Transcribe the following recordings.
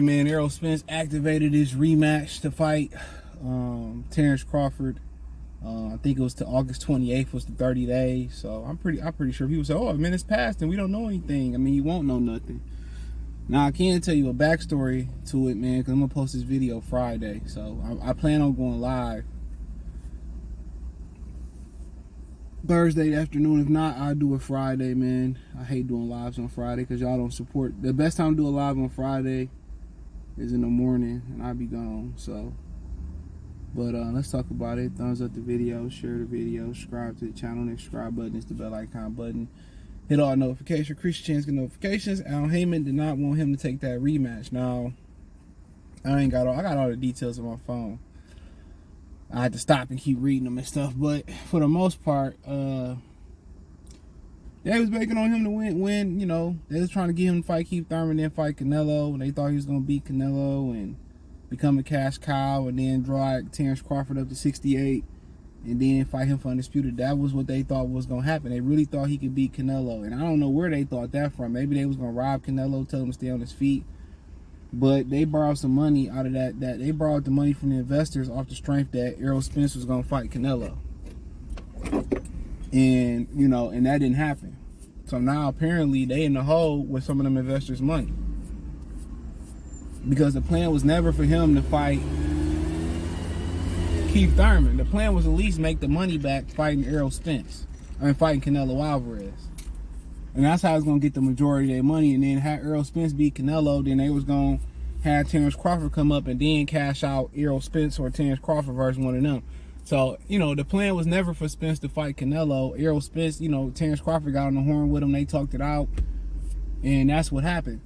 right, man. Errol Spence activated his rematch to fight Terence Crawford. I think it was to August 28th was the 30 days. So I'm pretty sure people say, "Oh, man, it's passed and we don't know anything." I mean, you won't know nothing. Now I can tell you a backstory to it, man, because I'm gonna post this video Friday. So I plan on going live Thursday afternoon. If not, I'll do it Friday, man. I hate doing lives on Friday because y'all don't support. The best time to do a live on Friday is in the morning, and I'll be gone. So, but let's talk about it. Thumbs up the video, share the video, subscribe to the channel. The subscribe button is the bell icon button. Hit all notifications. Christian Chance get notifications. Haymon did not want him to take that rematch. Now, I got all the details on my phone. I had to stop and keep reading them and stuff, but for the most part, they was banking on him to win. You know, they was trying to get him to fight Keith Thurman, then fight Canelo, and they thought he was gonna beat Canelo and become a cash cow, and then draw Terence Crawford up to 68, and then fight him for undisputed. That was what they thought was gonna happen. They really thought he could beat Canelo, and I don't know where they thought that from. Maybe they was gonna rob Canelo, tell him to stay on his feet. But they borrowed some money out of that they borrowed the money from the investors off the strength that Errol Spence was gonna fight Canelo. And you know, and that didn't happen. So now apparently they in the hole with some of them investors' money. Because the plan was never for him to fight Keith Thurman. The plan was at least make the money back fighting Errol Spence. Fighting Canelo Alvarez. And that's how it's going to get the majority of their money. And then have Errol Spence beat Canelo, then they was going to have Terence Crawford come up and then cash out Errol Spence or Terence Crawford versus one of them. So, you know, the plan was never for Spence to fight Canelo. Errol Spence, you know, Terence Crawford got on the horn with him. They talked it out. And that's what happened.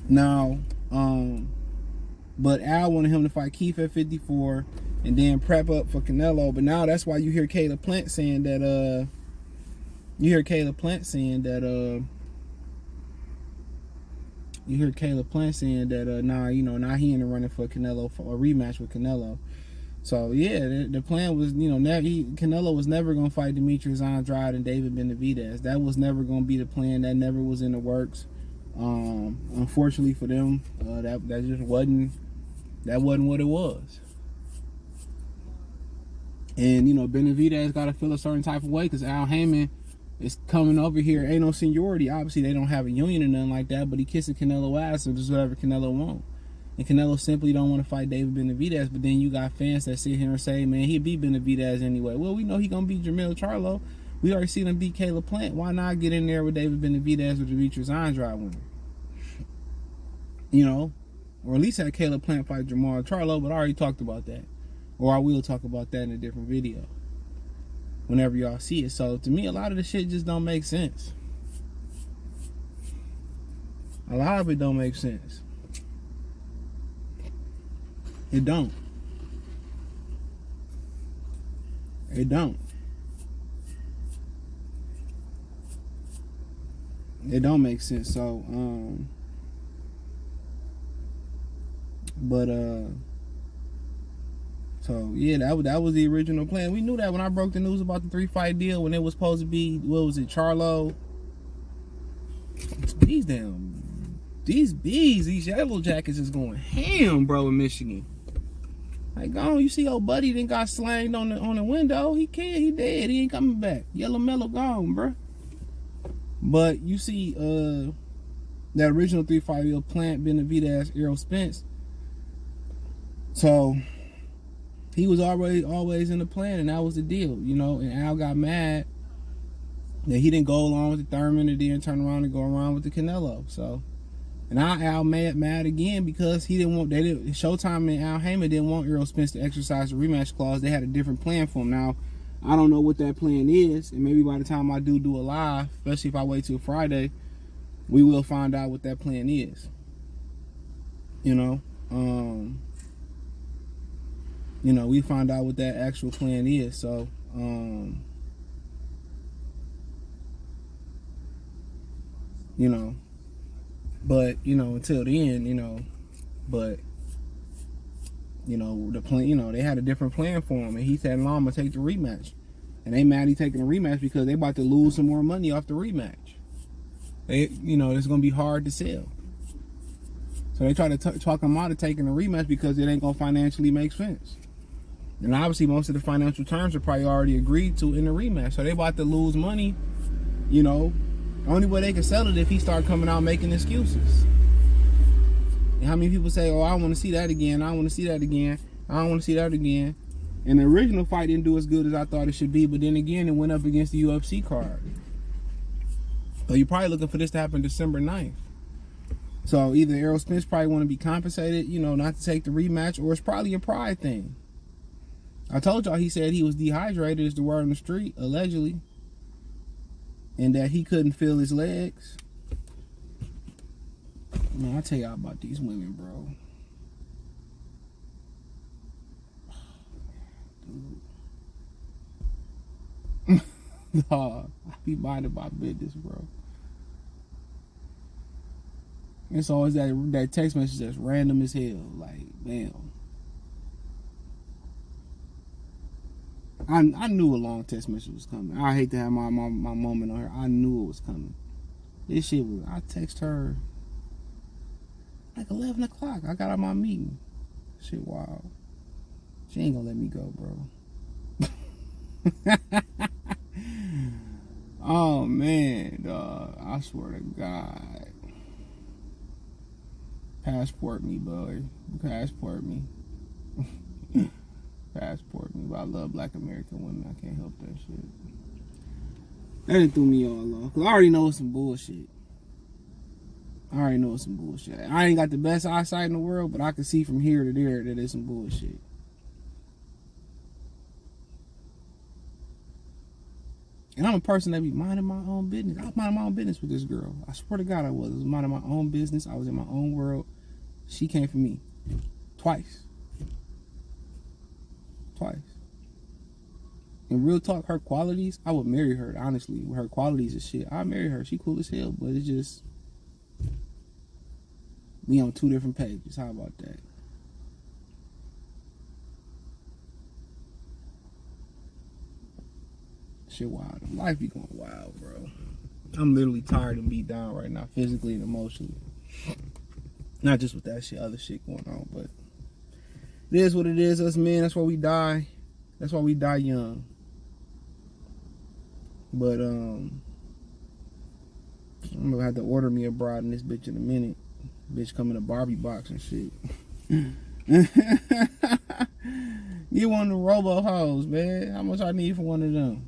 Now, but Al wanted him to fight Keith at 54 and then prep up for Canelo. But now that's why you hear Caleb Plant saying that, nah, you know, now he in the running for Canelo for a rematch with Canelo. So yeah, the plan was, you know, Canelo was never gonna fight Demetrius Andrade and David Benavidez. That was never gonna be the plan. That never was in the works. Unfortunately for them, that just wasn't what it was. And you know, Benavidez got to feel a certain type of way because Al Haymon is coming over here. Ain't no seniority. Obviously, they don't have a union or nothing like that, but he kissing Canelo ass, so just whatever Canelo wants. And Canelo simply don't want to fight David Benavidez, but then you got fans that sit here and say, man, he'll beat Benavidez anyway. Well, we know he going to beat Jermell Charlo. We already seen him beat Caleb Plant. Why not get in there with David Benavidez or Demetrius Andrade winner? You know, or at least have Caleb Plant fight Jermell Charlo, but I already talked about that. Or I will talk about that in a different video whenever y'all see it. So to me, a lot of the shit just don't make sense. A lot of it don't make sense. It don't. It don't. It don't make sense. So so yeah, that was the original plan. We knew that when I broke the news about the 3-fight deal, when it was supposed to be, what was it, Charlo? These yellow jackets is going ham, bro, in Michigan. Like, gone, you see old buddy then got slanged on the window. He dead. He ain't coming back. Yellow Mellow gone, bro. But you see that original 3-fight deal, Plant, Benavidez, Errol Spence. So he was always in the plan, and that was the deal, you know. And Al got mad that he didn't go along with the Thurman and then turn around and go around with the Canelo. So, and now Al mad again because he didn't want, Showtime and Al Haymon didn't want Errol Spence to exercise the rematch clause. They had a different plan for him. Now, I don't know what that plan is, and maybe by the time I do a live, especially if I wait till Friday, we will find out what that plan is. You know, we find out what that actual plan is. So, you know, but, you know, until then, you know, but, you know, the plan, you know, they had a different plan for him, and he said, no, I'm gonna take the rematch. And they mad he taking a rematch because they about to lose some more money off the rematch. You know, it's gonna be hard to sell. So they try to talk him out of taking a rematch because it ain't gonna financially make sense. And obviously most of the financial terms are probably already agreed to in the rematch. So they about to lose money, you know. Only way they can sell it if he start coming out making excuses. And how many people say, oh, I want to see that again, I want to see that again, I don't want to see that again. And the original fight didn't do as good as I thought it should be, but then again, it went up against the UFC card. So you're probably looking for this to happen December 9th. So either Errol Spence probably want to be compensated, you know, not to take the rematch, or it's probably a pride thing. I told y'all he said he was dehydrated, is the word on the street, allegedly. And that he couldn't feel his legs. Man, I'll tell y'all about these women, bro. Dude. Dog, I be minding my business, bro. It's always that text message that's random as hell. Like, damn. I knew a long text message was coming. I hate to have my moment on her. I knew it was coming. This shit was, I text her like 11 o'clock. I got out my meeting. Shit wild. She ain't gonna let me go, bro. Oh, man, dog. I swear to God. Passport me, boy. Passport me. Passport me. But I love black American women. I can't help that shit. That done threw me all off. Cause I already know it's some bullshit. I ain't got the best eyesight in the world, but I can see from here to there that it's some bullshit. And I'm a person that be minding my own business. I was minding my own business with this girl. I swear to God I was. I was minding my own business. I was in my own world. She came for me. Twice. And real talk, her qualities, I would marry her, honestly. Her qualities is shit. I'd marry her. She cool as hell, but it's just, we on two different pages. How about that? Shit wild. Life be going wild, bro. I'm literally tired and beat down right now, physically and emotionally. Not just with that shit, other shit going on, but it is what it is. Us men, that's why we die. That's why we die young. But I'm gonna have to order me a bride in this bitch in a minute. Bitch come in a Barbie box and shit. Get one of the robo hoes, man. How much I need for one of them?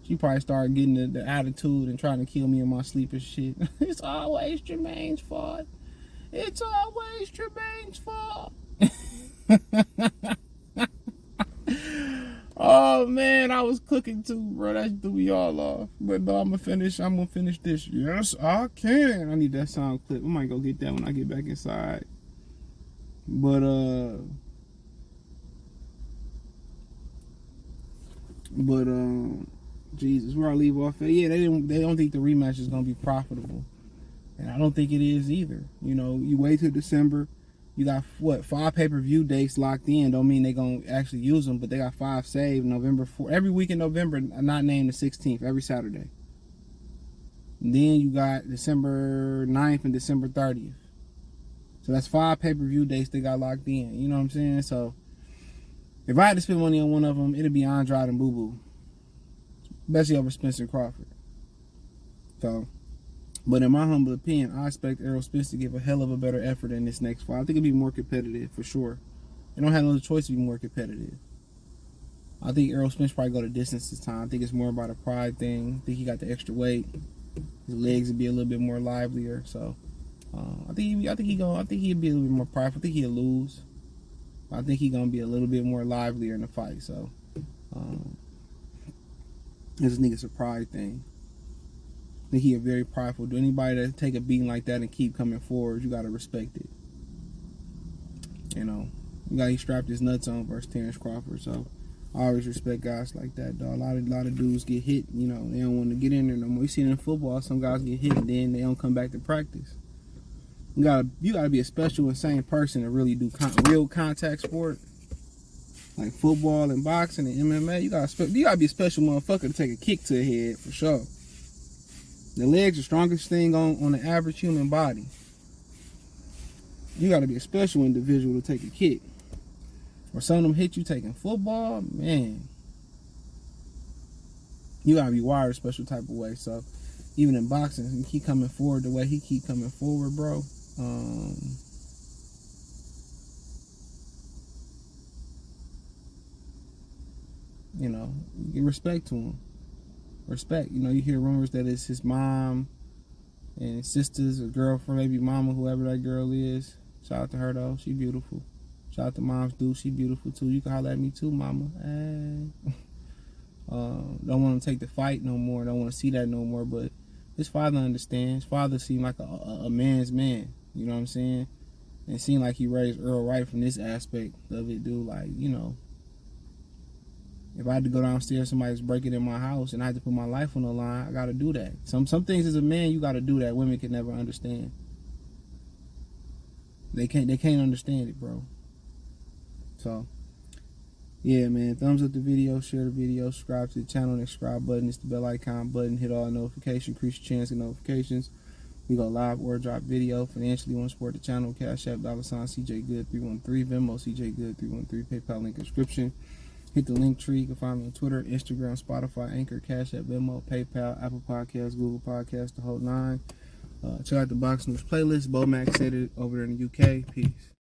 She probably started getting the attitude and trying to kill me in my sleep and shit. It's always Jermaine's fault. It's always Jermaine's fault. Oh man, I was cooking too, bro. That threw me all off. But no, I'm gonna finish this. Yes, I can. I need that sound clip. I might go get that when I get back inside. But Jesus, where I leave off at? Yeah, they don't think the rematch is gonna be profitable. And I don't think it is either. You know, you wait till December. You got, 5 pay-per-view dates locked in. Don't mean they're going to actually use them, but they got 5 saved. November 4th. Every week in November, not named the 16th, every Saturday. And then you got December 9th and December 30th. So that's 5 pay-per-view dates they got locked in. You know what I'm saying? So if I had to spend money on one of them, it'd be Andrade and Boo Boo. Especially over Spence and Crawford. So, but in my humble opinion, I expect Errol Spence to give a hell of a better effort in this next fight. I think it'll be more competitive for sure. They don't have no choice to be more competitive. I think Errol Spence probably go the distance this time. I think it's more about a pride thing. I think he got the extra weight. His legs would be a little bit more livelier. So I think he'd be a little bit more prideful. I think he'll lose. I think he's gonna be a little bit more livelier in the fight. So this nigga's a pride thing. I think he a very prideful. Do anybody that take a beating like that and keep coming forward, you gotta respect it. You know, he strapped his nuts on versus Terence Crawford. So I always respect guys like that, dog. A lot of dudes get hit. You know, they don't want to get in there no more. You see it in football, some guys get hit and then they don't come back to practice. You gotta be a special, insane person to really do real contact sport like football and boxing and MMA. You gotta be a special motherfucker to take a kick to the head for sure. The legs are the strongest thing on the average human body. You got to be a special individual to take a kick. Or some of them hit you taking football, man. You got to be wired a special type of way. So even in boxing, he keep coming forward the way he keep coming forward, bro. You know, give respect to him. Respect. You know, you hear rumors that it's his mom and sisters or girlfriend, maybe mama, whoever that girl is. Shout out to her though, she beautiful. Shout out to Moms Do, she beautiful too. You can holler at me too, mama. Hey. Don't want to take the fight no more. Don't want to see that no more. But his father understands. His father seemed like a man's man. You know what I'm saying? And it seemed like he raised Errol right from this aspect of it, dude. Like, you know, if I had to go downstairs, somebody's breaking in my house, and I had to put my life on the line, I gotta do that. Some things as a man, you gotta do that. Women can never understand. They can't understand it, bro. So, yeah, man. Thumbs up the video, share the video, subscribe to the channel. Next subscribe button is the bell icon button. Hit all notifications, increase your chance of notifications. We go live or drop video. Financially, want to support the channel? Cash App, $CJ Good 313, Venmo CJ Good 313, PayPal link description. Hit the link tree. You can find me on Twitter, Instagram, Spotify, Anchor, Cash App, Venmo, PayPal, Apple Podcasts, Google Podcasts, the whole nine. Check out the Box News playlist. Bo Max said it over there in the UK. Peace.